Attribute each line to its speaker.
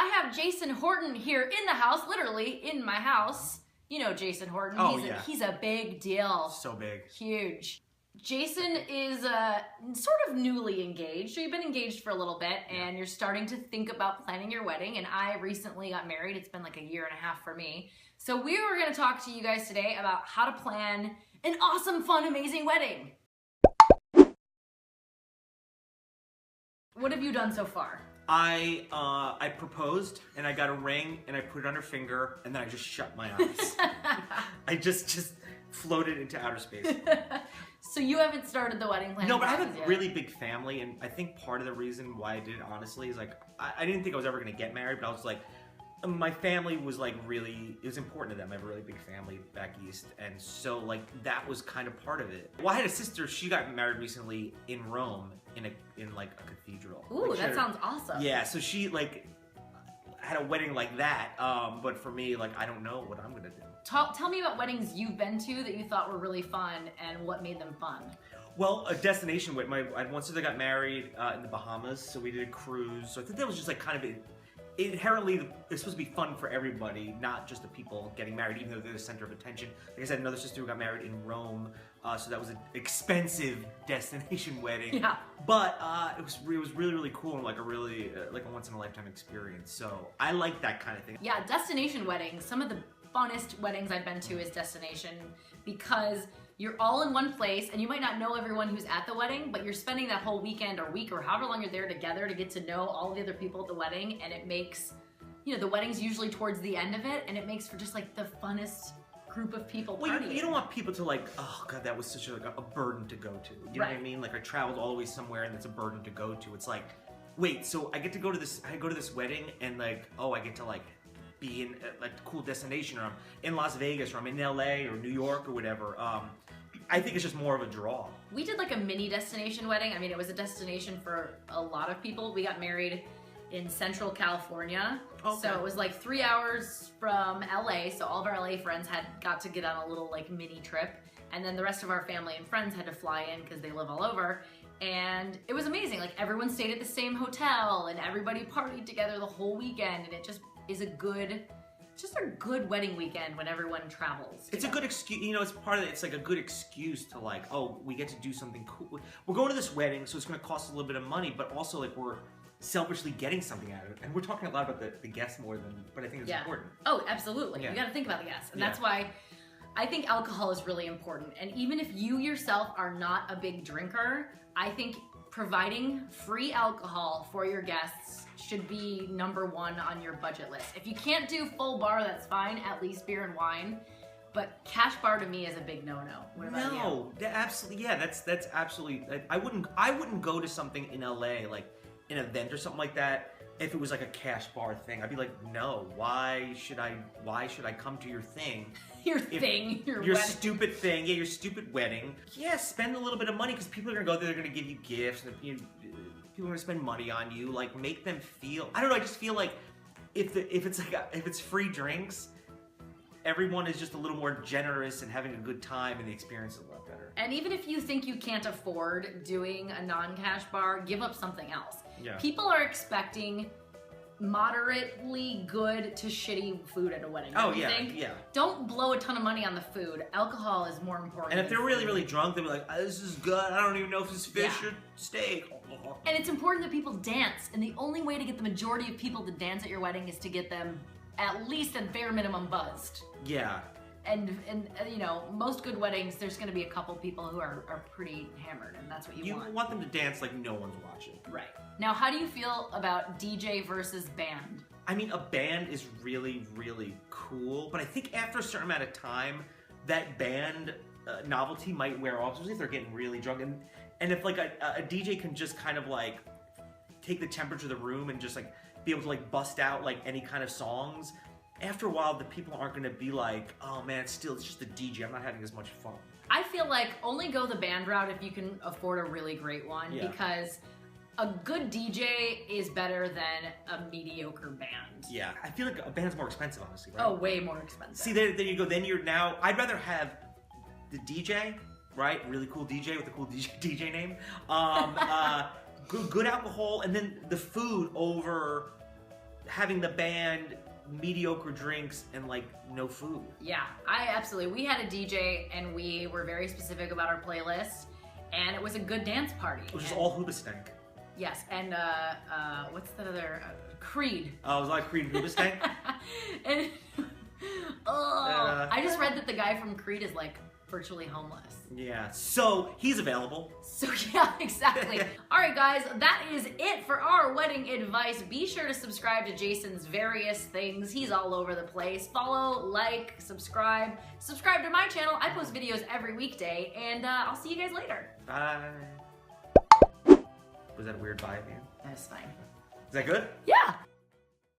Speaker 1: I have Jason Horton here in the house, literally in my house. You know Jason Horton.
Speaker 2: Oh,
Speaker 1: He's a big deal.
Speaker 2: So big.
Speaker 1: Huge. Jason is sort of newly engaged. So you've been engaged for a little bit and you're starting to think about planning your wedding. And I recently got married. It's been like a year and a half for me. So we were going to talk to you guys today about how to plan an awesome, fun, amazing wedding. What have you done so far?
Speaker 2: I proposed and I got a ring and I put it on her finger and then I just shut my eyes. I just floated into outer space.
Speaker 1: So you haven't started the wedding planning?
Speaker 2: No, but I have a really big family, and I think part of the reason why I did it, honestly, is like I didn't think I was ever gonna get married, but I was like, my family was like really, it was important to them. I have a really big family back east, and so like that was kind of part of it. Well, I had a sister, she got married recently in Rome in like a cathedral.
Speaker 1: Ooh,
Speaker 2: like,
Speaker 1: that sounds awesome.
Speaker 2: Yeah, so she like had a wedding like that, but for me, like I don't know what I'm gonna do.
Speaker 1: Tell me about weddings you've been to that you thought were really fun and what made them fun.
Speaker 2: Well, a destination wedding. I had one sister got married in the Bahamas, so we did a cruise. So I think that was just like kind of inherently, it's supposed to be fun for everybody, not just the people getting married, even though they're the center of attention. Like I said, another sister who got married in Rome, so that was an expensive destination wedding.
Speaker 1: Yeah.
Speaker 2: But it was really, really cool and like a really like a once in a lifetime experience. So I like that kind of thing.
Speaker 1: Yeah, destination weddings. Some of the funnest weddings I've been to is destination, because you're all in one place and you might not know everyone who's at the wedding, but you're spending that whole weekend or week or however long you're there together to get to know all the other people at the wedding, and it makes, you know, the wedding's usually towards the end of it, and it makes for just like the funnest group of people partying.
Speaker 2: Well, you don't want people to like, oh god, that was such a burden to go to. You know what I mean? Like I traveled all the way somewhere and it's a burden to go to. It's like, wait, so I get to go to this wedding and like, oh, I get to like be in like a cool destination, or I'm in Las Vegas, or I'm in LA or New York or whatever. I think it's just more of a draw. We
Speaker 1: did like a mini destination wedding. I mean, it was a destination for a lot of people. We got married in Central California. Okay. So it was like 3 hours from LA. So all of our LA friends got to get on a little like mini trip. And then the rest of our family and friends had to fly in because they live all over. And it was amazing. Like everyone stayed at the same hotel and everybody partied together the whole weekend. And it just is a good wedding weekend when everyone travels.
Speaker 2: It's a good excuse, you know, it's part of it. It's like a good excuse to like, oh, we get to do something cool. We're going to this wedding, so it's going to cost a little bit of money, but also like we're selfishly getting something out of it. And we're talking a lot about the guests more than, but I think it's important.
Speaker 1: Oh, absolutely. Yeah. You got to think about the guests. And that's why I think alcohol is really important. And even if you yourself are not a big drinker, I think providing free alcohol for your guests should be #1 on your budget list. If you can't do full bar, that's fine, at least beer and wine. But cash bar to me is a big no-no.
Speaker 2: No, absolutely, yeah, that's absolutely. I wouldn't go to something in LA, like an event or something like that, if it was like a cash bar thing. I'd be like, no, why should I come to your thing?
Speaker 1: Your wedding.
Speaker 2: Stupid thing, yeah, your stupid wedding. Yeah, spend a little bit of money because people are gonna go there, they're gonna give you gifts, and people are gonna spend money on you. Like, make them feel. I don't know. I just feel like if it's free drinks, everyone is just a little more generous and having a good time, and the experience is a lot better.
Speaker 1: And even if you think you can't afford doing a non-cash bar, give up something else.
Speaker 2: Yeah.
Speaker 1: People are expecting moderately good to shitty food at a wedding.
Speaker 2: Oh yeah, yeah.
Speaker 1: Don't blow a ton of money on the food. Alcohol is more important.
Speaker 2: And if they're really, really drunk, they'll be like, oh, "This is good. I don't even know if it's fish or steak."
Speaker 1: And it's important that people dance. And the only way to get the majority of people to dance at your wedding is to get them at least at bare minimum buzzed.
Speaker 2: Yeah.
Speaker 1: And you know, most good weddings, there's going to be a couple people who are pretty hammered, and that's what you want.
Speaker 2: You want them to dance like no one's watching.
Speaker 1: Right. Now, how do you feel about DJ versus band?
Speaker 2: I mean, a band is really, really cool, but I think after a certain amount of time, that band novelty might wear off, especially if they're getting really drunk. And if like a DJ can just kind of like take the temperature of the room and just like be able to like bust out like any kind of songs, after a while the people aren't going to be like, oh man, it's just a DJ, I'm not having as much fun.
Speaker 1: I feel like only go the band route if you can afford a really great one, because a good DJ is better than a mediocre band.
Speaker 2: Yeah, I feel like a band's more expensive, honestly, right?
Speaker 1: Oh, way more expensive.
Speaker 2: See, there you go. Then you're now, I'd rather have the DJ, right? Really cool DJ with a cool DJ name. Good alcohol, and then the food over having the band, mediocre drinks, and like no food.
Speaker 1: Yeah, we had a DJ and we were very specific about our playlist, and it was a good dance party.
Speaker 2: It was just all Hoobastank.
Speaker 1: Yes, and what's the other? Creed.
Speaker 2: Oh, it was like Creed and Hoobastank?
Speaker 1: And I just read that the guy from Creed is like virtually homeless.
Speaker 2: Yeah, so he's available.
Speaker 1: So yeah, exactly. All right, guys, that is it for our wedding advice. Be sure to subscribe to Jason's various things. He's all over the place. Follow, like, subscribe. Subscribe to my channel. I post videos every weekday, and I'll see you guys later.
Speaker 2: Bye. Was that a weird bye at the end?
Speaker 1: That's fine.
Speaker 2: Is that good?
Speaker 1: Yeah.